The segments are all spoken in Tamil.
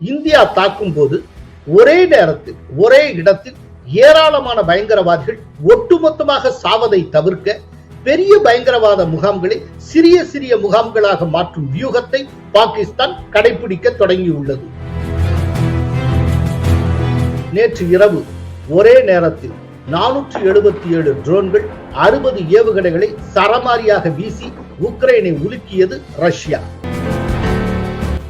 இந்தியா தாக்கும் போது ஒரே நேரத்தில் ஒரே இடத்தில் ஏராளமான பயங்கரவாதிகள் ஒட்டுமொத்தமாக சாவதை தவிர்க்க பெரிய பயங்கரவாத முகாம்களை சிறிய சிறிய முகாம்களாக மாற்றும் வியூகத்தை பாகிஸ்தான் கடைபிடிக்க தொடங்கியுள்ளது. நேற்று இரவு ஒரே நேரத்தில் 477 ட்ரோன்கள் 60 ஏவுகணைகளை சரமாரியாக வீசி உக்ரைனை உலுக்கியது Russia.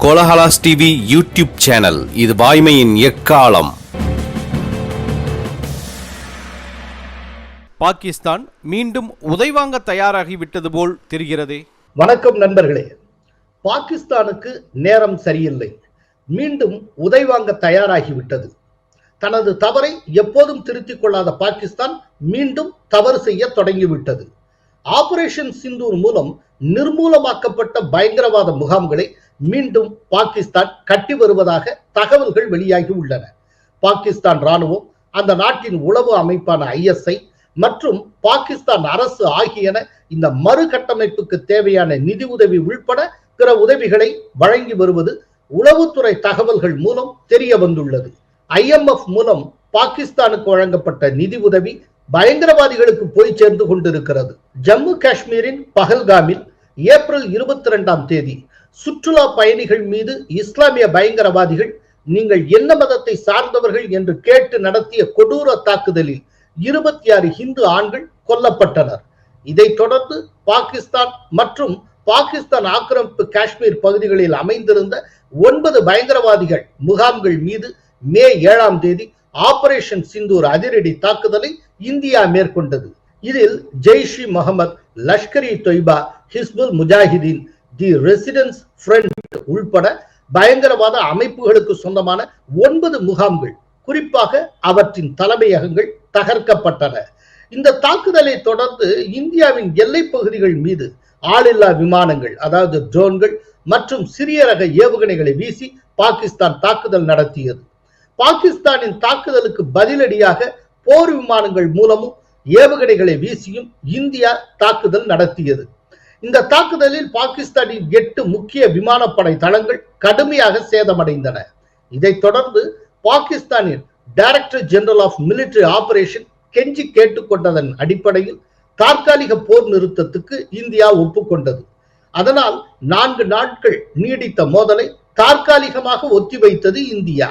Kolahalas TV YouTube channel, இது வாய்மையின் எக்காலம். பாகிஸ்தான் மீண்டும் உதைவாங்க தயாராகிவிட்டது போல் தெரிகிறதே. வணக்கம் நண்பர்களே. பாகிஸ்தானுக்கு நேரம் சரியில்லை, மீண்டும் உதைவாங்க தயாராகிவிட்டது. தனது தவறை எப்போதும் திருத்திக் கொள்ளாத பாகிஸ்தான் மீண்டும் தவறு செய்ய தொடங்கிவிட்டது. ஆபரேஷன் சிந்தூர் மூலம் நிர்மூலமாக்கப்பட்ட பயங்கரவாத முகாம்களை மீண்டும் பாகிஸ்தான் கட்டி வருவதாக தகவல்கள் வெளியாகி உள்ளன. பாகிஸ்தான் ராணுவம், அந்த நாட்டின் உளவு அமைப்பான ISI மற்றும் பாகிஸ்தான் அரசு ஆகியன இந்த மறுகட்டமைப்புக்கு தேவையான நிதி உதவி உள்பட பிற உதவிகளை வழங்கி வருவது உளவுத்துறை தகவல்கள் மூலம் தெரிய வந்துள்ளது. IMF மூலம் பாகிஸ்தானுக்கு வழங்கப்பட்ட நிதி உதவி பயங்கரவாதிகளுக்கு போய் சேர்ந்து கொண்டிருக்கிறது. ஜம்மு காஷ்மீரின் பஹல்காமில் ஏப்ரல் 22ஆம் தேதி சுற்றுலா பயணிகள் மீது இஸ்லாமிய பயங்கரவாதிகள் நீங்கள் என்ன மதத்தை சார்ந்தவர்கள் என்று கேட்டு நடத்திய கொடூர தாக்குதலில் 26 இந்து ஆண்கள் கொல்லப்பட்டனர். இதைத் தொடர்ந்து பாகிஸ்தான் மற்றும் பாகிஸ்தான் ஆக்கிரமிப்பு காஷ்மீர் பகுதிகளில் அமைந்திருந்த 9 பயங்கரவாதிகள் முகாம்கள் மீது மே 7ஆம் தேதி ஆபரேஷன் சிந்தூர் அதிரடி தாக்குதலை இந்தியா மேற்கொண்டது. இதில் ஜெய்ஷ் இ முகமது, லஷ்கர் இ தொய்பா, ஹிஸ்புல் முஜாஹிதீன், தி ரெசிடென்ஸ் ஃப்ரண்ட் உள்பட பயங்கரவாத அமைப்புகளுக்கு சொந்தமான 9 முகாம்கள், குறிப்பாக அவற்றின் தலைமையகங்கள் தகர்க்கப்பட்டன. இந்த தாக்குதலை தொடர்ந்து இந்தியாவின் எல்லை பகுதிகள் மீது ஆளில்லா விமானங்கள், அதாவது ட்ரோன்கள் மற்றும் சிறிய ரக ஏவுகணைகளை வீசி பாகிஸ்தான் தாக்குதல் நடத்தியது. பாகிஸ்தானின் தாக்குதலுக்கு பதிலடியாக போர் விமானங்கள் மூலமும் ஏவுகணைகளை வீசியும் இந்தியா தாக்குதல் நடத்தியது. இந்த தாக்குதலில் பாகிஸ்தானின் 8 முக்கிய விமானப்படை தளங்கள் கடுமையாக சேதமடைந்தன. இதைத் தொடர்ந்து பாகிஸ்தானின் director general of military operation கெஞ்சி கேட்டுக்கொண்டதன் அடிப்படையில் தற்காலிக போர் நிறுத்தத்துக்கு இந்தியா ஒப்புக்கொண்டது. அதனால் 4 நாட்கள் நீடித்த மோதலை தற்காலிகமாக ஒத்திவைத்தது இந்தியா.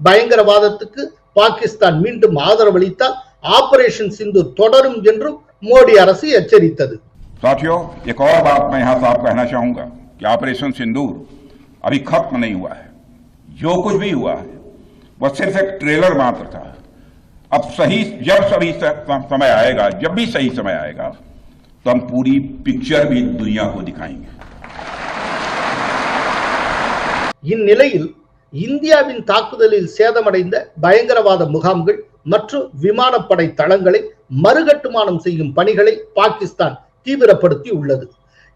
பயங்கரவாதத்துக்கு பாகிஸ்தான் மீண்டும் ஆதரவளித்தால் ஆபரேஷன் சிந்தூர் தொடரும் என்றும் மோடி அரசு எச்சரித்தது. साथियों, एक और बात मैं यहां साफ कहना चाहूंगा कि ऑपरेशन सिंदूर अभी खत्म नहीं हुआ है। जो कुछ भी हुआ है वह सिर्फ एक ट्रेलर मात्र था। अब जब समय आएगा, जब भी सही समय आएगा, तो हम पूरी पिक्चर भी दुनिया को दिखाएंगे. இந்நிலையில் இந்தியாவின் தாக்குதலில் சேதமடைந்த பயங்கரவாத முகாம்கள் மற்றும் விமானப்படை தளங்களை மறுகட்டுமானம் செய்யும் பணிகளை பாகிஸ்தான் தீவிரப்படுத்தி உள்ளது.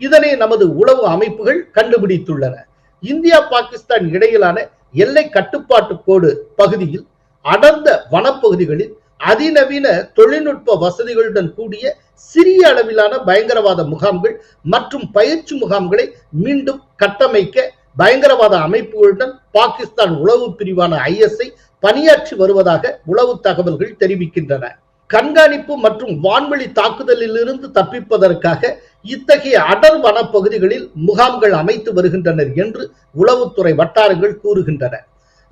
இதனை நமது உளவு அமைப்புகள் கண்டுபிடித்துள்ளன. இந்தியா பாகிஸ்தான் இடையிலான எல்லை கட்டுப்பாட்டு கோடு பகுதியில் அடர்ந்த வனப்பகுதிகளில் அதிநவீன தொழில்நுட்ப வசதிகளுடன் கூடிய சிறிய அளவிலான பயங்கரவாத முகாம்கள் மற்றும் பயிற்சி முகாம்களை மீண்டும் கட்டமைக்க பயங்கரவாத அமைப்புகளுடன் பாகிஸ்தான் உளவு பிரிவான ISI பணியாற்றி வருவதாக உளவு தகவல்கள் தெரிவிக்கின்றன. கண்காணிப்பு மற்றும் வான்வெளி தாக்குதலில் இருந்து தப்பிப்பதற்காக இத்தகைய அடர் வனப்பகுதிகளில் முகாம்கள் அமைத்து வருகின்றனர் என்று உளவுத்துறை வட்டாரங்கள் கூறுகின்றன.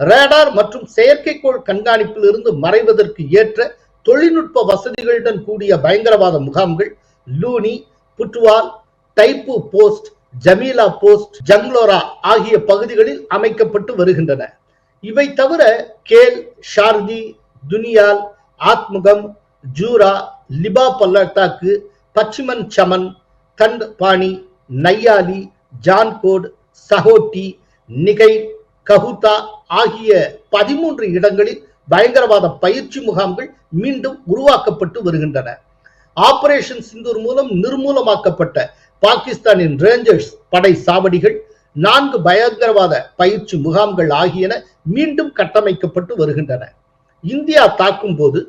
ரேடார் மற்றும் செயற்கைக்கோள் கண்காணிப்பில் இருந்து மறைவதற்கு ஏற்ற தொழில்நுட்ப வசதிகளுடன் கூடிய பயங்கரவாத முகாம்கள் Luni, Butwal, type post, Jameela post, ஜங்லோரா ஆகிய பகுதிகளில் அமைக்கப்பட்டு வருகின்றன. இவை தவிர கேல், ஷார்தி, துனியால், ஆத்முகம், ஜூரா, லிபா பள்ளத்தாக்கு, பச்சிமன் சமன், தண்ட் பாணி, நையாலி, ஜான்கோட், சஹோட்டி, நிகை, கஹுதா ஆகிய 13 இடங்களில் பயங்கரவாத பயிற்சி முகாம்கள் மீண்டும் உருவாக்கப்பட்டு வருகின்றன. ஆபரேஷன் சிந்தூர் மூலம் நிர்மூலமாக்கப்பட்ட பாகிஸ்தானின் ரேஞ்சர்ஸ் படை சாவடிகள், 4 பயங்கரவாத பயிற்சி முகாம்கள் ஆகியன மீண்டும் கட்டமைக்கப்பட்டு வருகின்றன. இந்தியா தாக்கும் போது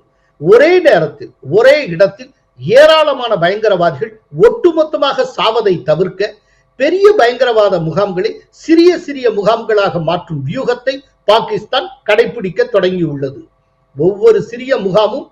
ஒரே நேரத்தில் ஒரே இடத்தில் ஏராளமான பயங்கரவாதிகள் ஒட்டுமொத்தமாக சாவதை தவிர்க்க பெரிய பயங்கரவாத முகாம்களை சிறிய சிறிய முகாம்களாக மாற்றும் வியூகத்தை பாகிஸ்தான் கடைபிடிக்க தொடங்கியுள்ளது. ஒவ்வொரு சிறிய முகாமும்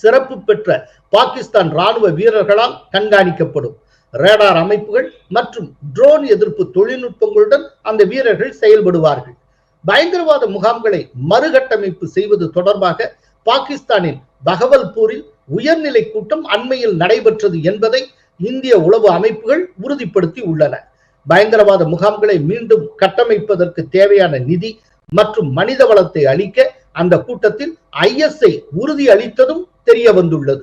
சிறப்பு பெற்ற பாகிஸ்தான் ராணுவ வீரர்களால் கண்காணிக்கப்படும். ரேடார் அமைப்புகள் மற்றும் ட்ரோன் எதிர்ப்பு தொழில்நுட்பங்களுடன் அந்த வீரர்கள் செயல்படுவார்கள். பயங்கரவாத முகாம்களை மறுகட்டமைப்பு செய்வது தொடர்பாக பாகிஸ்தானின் பகவல்பூரில் உயர்நிலை கூட்டம் அண்மையில் நடைபெற்றது என்பதை இந்திய உளவு அமைப்புகள் உறுதிப்படுத்தி உள்ளன. பயங்கரவாத முகாம்களை மீண்டும் கட்டமைப்பதற்கு தேவையான நிதி மற்றும் மனித வளத்தை அளிக்க அந்த கூட்டத்தில் ISI உறுதி அளித்ததும் தெரிய வந்துள்ளது.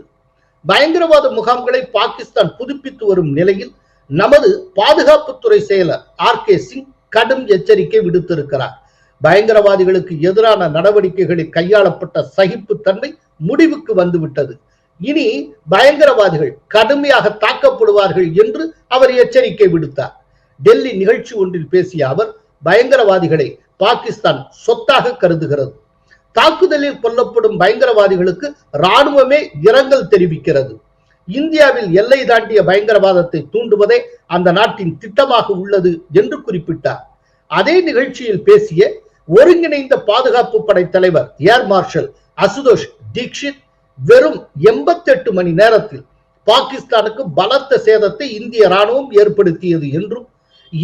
பயங்கரவாத முகாம்களை பாகிஸ்தான் புதுப்பித்து வரும் நிலையில் நமது பாதுகாப்புத்துறை செயலர் RK சிங் கடும் எச்சரிக்கை விடுத்திருக்கிறார். பயங்கரவாதிகளுக்கு எதிரான நடவடிக்கைகளில் கையாளப்பட்ட சகிப்புத்தன்மை முடிவுக்கு வந்துவிட்டது. இனி பயங்கரவாதிகள் கடுமையாக தாக்கப்படுவார்கள் என்று அவர் எச்சரிக்கை விடுத்தார். டெல்லி நிகழ்ச்சி ஒன்றில் பேசிய அவர் பயங்கரவாதிகளை பாகிஸ்தான் சொத்தாக கருதுகிறது. தாக்குதலில் கொல்லப்படும் பயங்கரவாதிகளுக்கு ராணுவமே இரங்கல் தெரிவிக்கிறது. இந்தியாவில் எல்லை தாண்டிய பயங்கரவாதத்தை தூண்டுவதே அந்த நாட்டின் திட்டமாக உள்ளது என்று குறிப்பிட்டார். அதே நிகழ்ச்சியில் பேசிய ஒருங்கிணைந்த பாதுகாப்பு படை தலைவர் ஏர் மார்ஷல் அசுதோஷ் தீக்ஷித் வெறும் 88 மணி நேரத்தில் பாகிஸ்தானுக்கு பலத்த சேதத்தை இந்திய ராணுவம் ஏற்படுத்தியது என்றும்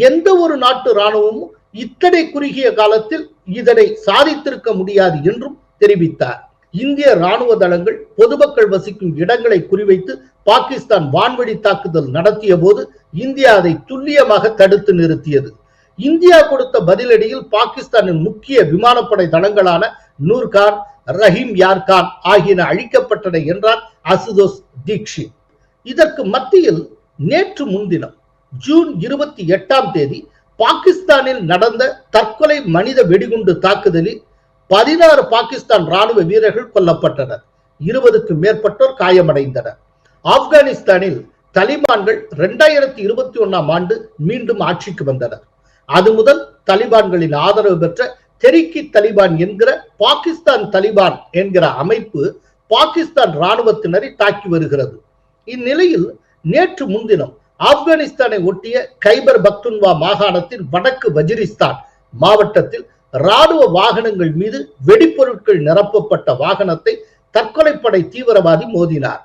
எந்த ஒரு நாட்டு ராணுவமும் இத்தனை குறுகிய காலத்தில் இதனை சாதித்திருக்க முடியாது என்றும் தெரிவித்தார். இந்திய ராணுவ தளங்கள் பொதுமக்கள் வசிக்கும் இடங்களை குறிவைத்து பாகிஸ்தான் வான்வழி தாக்குதல் நடத்திய போது இந்தியா அதை துல்லியமாக தடுத்து நிறுத்தியது. இந்தியா கொடுத்த பதிலடியில் பாகிஸ்தானின் முக்கிய விமானப்படை தளங்களான நூர்கான், ரஹீம் யார்கான் ஆகியன அழிக்கப்பட்டன என்றார் அசுதோஷ் தீக்ஷித். இதற்கு மத்தியில் நேற்று முன்தினம் ஜூன் 28ஆம் தேதி பாகிஸ்தானில் நடந்த தற்கொலை மனித வெடிகுண்டு தாக்குதலில் 16 பாகிஸ்தான் ராணுவ வீரர்கள் கொல்லப்பட்டனர். 20க்கும் மேற்பட்டோர் காயமடைந்தனர். ஆப்கானிஸ்தானில் தலிபான்கள் 2021ஆம் ஆண்டு மீண்டும் ஆட்சிக்கு வந்தனர். அது முதல் தலிபான்களின் ஆதரவு பெற்ற தெரிக்கி தலிபான் என்கிற பாகிஸ்தான் தலிபான் என்கிற அமைப்பு பாகிஸ்தான் ராணுவத்தினரை தாக்கி வருகிறது. இந்நிலையில் நேற்று முன்தினம் ஆப்கானிஸ்தானை ஒட்டிய கைபர் பக்துன்வா மாகாணத்தின் வடக்கு வஜிரிஸ்தான் மாவட்டத்தில் ராணுவ வாகனங்கள் மீது வெடிப்பொருட்கள் நிரப்பப்பட்ட வாகனத்தை தற்கொலைப்படை தீவிரவாதி மோதினார்.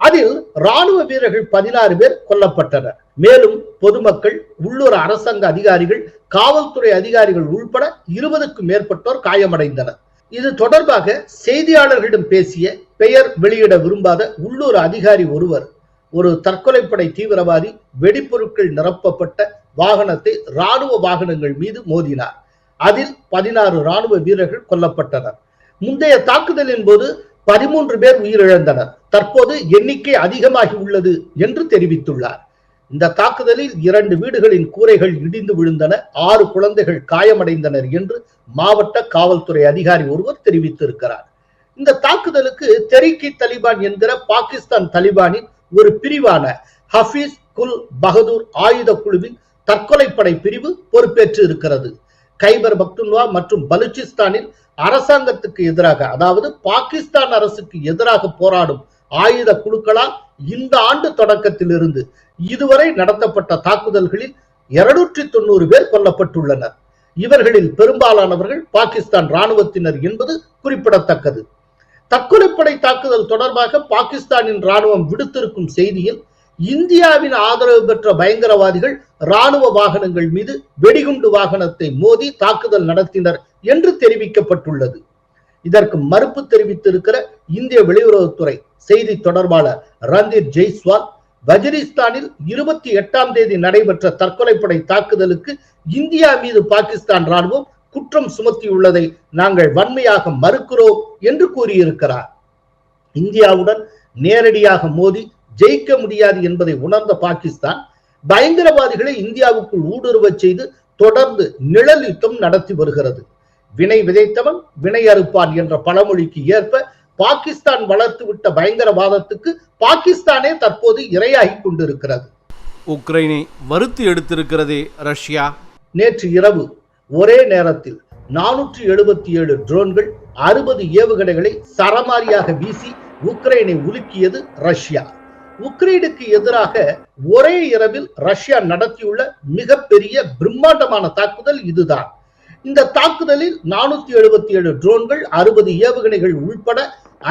அதில் ராணுவ வீரர்கள் 16 பேர் கொல்லப்பட்டனர். மேலும் பொதுமக்கள், உள்ளூர் அரசாங்க அதிகாரிகள், காவல்துறை அதிகாரிகள் உள்பட 20க்கும் மேற்பட்டோர் காயமடைந்தனர். இது தொடர்பாக செய்தியாளர்களிடம் பேசிய பெயர் வெளியிட விரும்பாத உள்ளூர் அதிகாரி ஒருவர், ஒரு தற்கொலைப்படை தீவிரவாதி வெடிப்பொருட்கள் நிரப்பப்பட்ட வாகனத்தை ராணுவ வாகனங்கள் மீது மோதினார். அதில் 16 ராணுவ வீரர்கள் கொல்லப்பட்டனர். முந்தைய தாக்குதலின் போது 13 பேர் உயிரிழந்தனர். தற்போது எண்ணிக்கை அதிகமாகி உள்ளது என்று தெரிவித்துள்ளார். இந்த தாக்குதலில் 2 வீடுகளின் கூரைகள் இடிந்து விழுந்தன, 6 குழந்தைகள் காயமடைந்தனர் என்று மாவட்ட காவல்துறை அதிகாரி ஒருவர் தெரிவித்திருக்கிறார். இந்த தாக்குதலுக்கு தெரிக்கி தலிபான் என்கிற பாகிஸ்தான் தலிபானின் ஒரு பிரிவான ஹபீஸ் குல் பகதூர் ஆயுத குழுவின் தற்கொலைப்படை பிரிவு பொறுப்பேற்று இருக்கிறது. கைபர் பக்துன்வா மற்றும் பலுச்சிஸ்தானில் அரசாங்கத்துக்கு எதிராக, அதாவது பாகிஸ்தான் அரசுக்கு எதிராக போராடும் ஆயுத குழுக்களால் இந்த ஆண்டு தொடக்கத்தில் இருந்து இதுவரை நடத்தப்பட்ட தாக்குதல்களில் 290 பேர் கொல்லப்பட்டுள்ளனர். இவர்களில் பெரும்பாலானவர்கள் பாகிஸ்தான் ராணுவத்தினர் என்பது குறிப்பிடத்தக்கது. தற்கொலைப்படை தாக்குதல் தொடர்பாக பாகிஸ்தானின் ராணுவம் விடுத்திருக்கும் செய்தியில், இந்தியாவின் ஆதரவு பெற்ற பயங்கரவாதிகள் ராணுவ வாகனங்கள் மீது வெடிகுண்டு வாகனத்தை மோதி தாக்குதல் நடத்தினர் என்று தெரிவிக்கப்பட்டுள்ளது. இதற்கு மறுப்பு தெரிவித்திருக்கிற இந்திய வெளியுறவுத்துறை செய்தி தொடர்பாளர் ரந்தீர் ஜெய்ஸ்வால், வஜிரிஸ்தானில் 28ஆம் தேதி நடைபெற்ற தற்கொலைப்படை தாக்குதலுக்கு இந்தியா மீது பாகிஸ்தான் ராணுவம் குற்றம் சுமத்தியுள்ளதை நாங்கள் வன்மையாக மறுக்கிறோம் என்று கூறியிருக்கிறார். இந்தியாவுடன் நேரடியாக மோதி ஜெயிக்க முடியாது என்பதை உணர்ந்த பாகிஸ்தான் பயங்கரவாதிகளை இந்தியாவுக்குள் ஊடுருவச் செய்து தொடர்ந்து நிழல் யுத்தம் நடத்தி வருகிறது. வினை விதைத்தவன் வினை அறுப்பான் என்ற பழமொழிக்கு ஏற்ப பாகிஸ்தான் வளர்த்துவிட்ட பயங்கரவாதத்துக்கு பாகிஸ்தானே தற்போது இரையாகி கொண்டிருக்கிறது. உக்ரைனை வறுத்து எடுத்திருக்கிறதே ரஷ்யா. நேற்று இரவு ஒரே நேரத்தில் 477 ட்ரோன்கள் 60 ஏவுகணைகளை சரமாரியாக வீசி உக்ரைனை உலுக்கியது ரஷ்யா. உக்ரைனுக்கு எதிராக ஒரே இரவில் ரஷ்யா நடத்தியுள்ள மிகப்பெரிய பிரம்மாண்டமான தாக்குதல் இதுதான். இந்த தாக்குதலில் 477 ட்ரோன்கள், 60 ஏவுகணைகள் உள்பட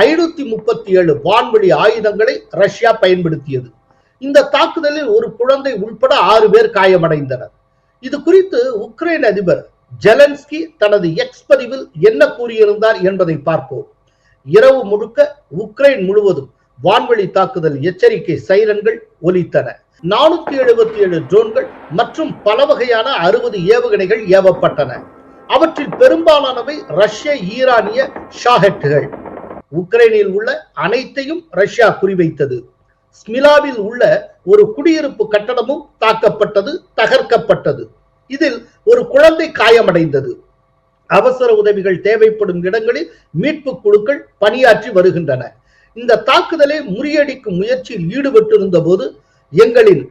537 வான்வெளி ஆயுதங்களை ரஷ்யா பயன்படுத்தியது. இந்த தாக்குதலில் ஒரு குழந்தை உள்பட 6 பேர் காயமடைந்தனர். இது குறித்து உக்ரைன் அதிபர் ஜெலன்ஸ்கி தனது எக்ஸ் பதிவில் என்ன கூறியிருந்தார் என்பதை பார்ப்போம். இரவு முழுக்க உக்ரைன் முழுவதும் வான்வெளி தாக்குதல் எச்சரிக்கை சைரன்கள் ஒலித்தன. 477 ட்ரோன்கள் மற்றும் பல வகையான 60 ஏவுகணைகள் ஏவப்பட்டன. அவற்றில் பெரும்பாலானவை ரஷ்ய ஈரானிய ஷாஹெட்டுகள். உக்ரைனில் உள்ள அனைத்தையும் ரஷ்யா குறிவைத்தது. ஸ்மிலாவில் உள்ள ஒரு குடியிருப்பு கட்டடமும் தாக்கப்பட்டது, தகர்க்கப்பட்டது. இதில் ஒரு குழந்தை காயமடைந்தது. அவசர உதவிகள் தேவைப்படும் இடங்களில் மீட்பு குழுக்கள் பணியாற்றி வருகின்றன. இந்த தாக்குதலை முறியடிக்கும் முயற்சியில் ஈடுபட்டிருந்த போது எங்களின்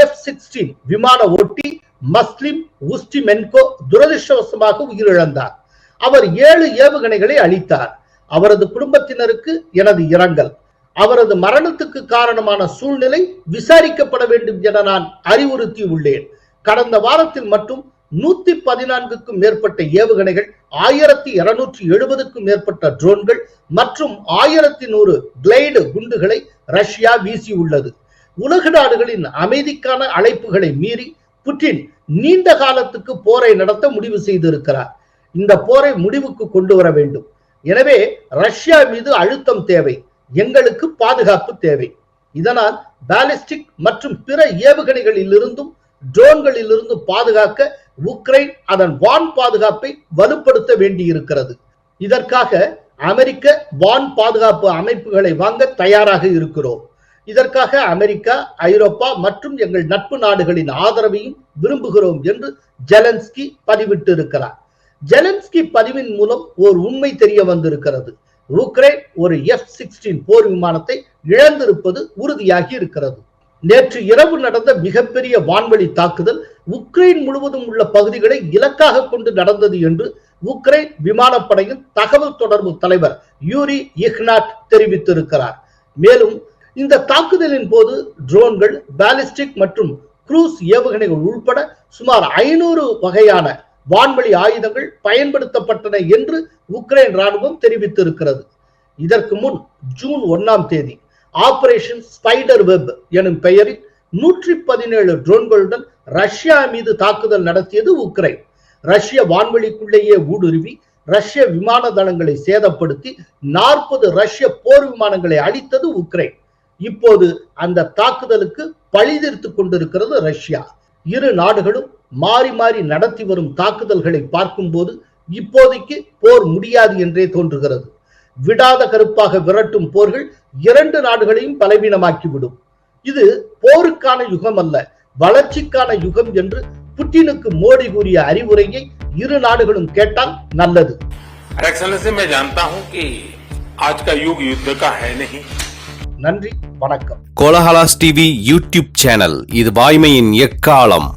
F-16 விமான ஓட்டி மஸ்லிம் உஸ்டிமென்கோ துரதிருஷ்டவசமாக உயிரிழந்தார். அவர் 7 ஏவுகணைகளை அளித்தார். அவரது குடும்பத்தினருக்கு எனது இரங்கல். அவரது மரணத்துக்கு காரணமான சூழ்நிலை விசாரிக்கப்பட வேண்டும் என நான் அறிவுறுத்தி உள்ளேன். கடந்த வாரத்தில் மட்டும் 114க்கும் மேற்பட்ட ஏவுகணைகள், 1270க்கும் மேற்பட்ட ட்ரோன்கள் மற்றும் 1100 கிளைடு குண்டுகளை ரஷ்யா வீசியுள்ளது. உலக நாடுகளின் அமைதிக்கான அழைப்புகளை மீறி புட்டின் நீண்ட காலத்துக்கு போரை நடத்த முடிவு செய்திருக்கிறார். இந்த போரை முடிவுக்கு கொண்டு வர வேண்டும். எனவே ரஷ்யா மீது அழுத்தம் தேவை, எங்களுக்கு பாதுகாப்பு தேவை. இதனால் பாலிஸ்டிக் மற்றும் பிற ஏவுகணைகளில் இருந்தும் ட்ரோன்களில் இருந்து பாதுகாக்க உக்ரைன் அதன் வான் பாதுகாப்பை வலுப்படுத்த வேண்டியிருக்கிறது. இதற்காக அமெரிக்க வான் பாதுகாப்பு அமைப்புகளை வாங்க தயாராக இருக்கிறோம். இதற்காக அமெரிக்கா, ஐரோப்பா மற்றும் எங்கள் நட்பு நாடுகளின் ஆதரவையும் விரும்புகிறோம் என்று ஜெலன்ஸ்கி பதிவிட்டிருக்கிறார். ஜெலன்ஸ்கி பதிவின் மூலம் ஒரு உண்மை தெரிய வந்திருக்கிறது. உக்ரைன் ஒரு F-16 போர் விமானத்தை இழந்திருப்பது உறுதியாகி இருக்கிறது. நேற்று இரவு நடந்த மிகப்பெரிய வான்வெளி தாக்குதல் உக்ரைன் முழுவதும் உள்ள பகுதிகளை இலக்காக கொண்டு நடந்தது என்று உக்ரைன் விமானப்படையின் தகவல் தொடர்பு தலைவர் யூரி இக்னாட் தெரிவித்திருக்கிறார். மேலும் இந்த தாக்குதலின் போது ட்ரோன்கள், பாலிஸ்டிக் மற்றும் குரூஸ் ஏவுகணைகள் உள்பட சுமார் 500 வகையான வான்வெளி ஆயுதங்கள் பயன்படுத்தப்பட்டன என்று உக்ரைன் ராணுவம் தெரிவித்திருக்கிறது. இதற்கு முன் ஜூன் 1ஆம் தேதி ஆபரேஷன் ஸ்பைடர் வெப் எனும் பெயரில் 117 ட்ரோன்களுடன் ரஷ்யா மீது தாக்குதல் நடத்தியது உக்ரைன். ரஷ்ய வான்வெளிக்குள்ளேயே ஊடுருவி ரஷ்ய விமான தளங்களை சேதப்படுத்தி 40 ரஷ்ய போர் விமானங்களை அழித்தது உக்ரைன். இப்போது அந்த தாக்குதலுக்கு பழி தீர்த்துக் கொண்டிருக்கிறது ரஷ்யா. இரு நாடுகளும் மாறி மாறி நடத்தி வரும் தாக்குதல்களை பார்க்கும்போது இப்போதைக்கு போர் முடியாது என்றே தோன்றுகிறது. விடாத கருப்பாக விரட்டும் போர்கள் 2 நாடுகளையும் பலவீனமாக்கிவிடும். இது போருக்கான யுகம் அல்ல, வளர்ச்சிக்கான யுகம் என்று புட்டினுக்கு மோடி கூறிய அறிவுரையை இரு நாடுகளும் கேட்டால் நல்லது. நன்றி, வணக்கம். கோலஹலாஸ் டிவி யூடியூப் சேனல், இது வாய்மையின் எக்காலம்.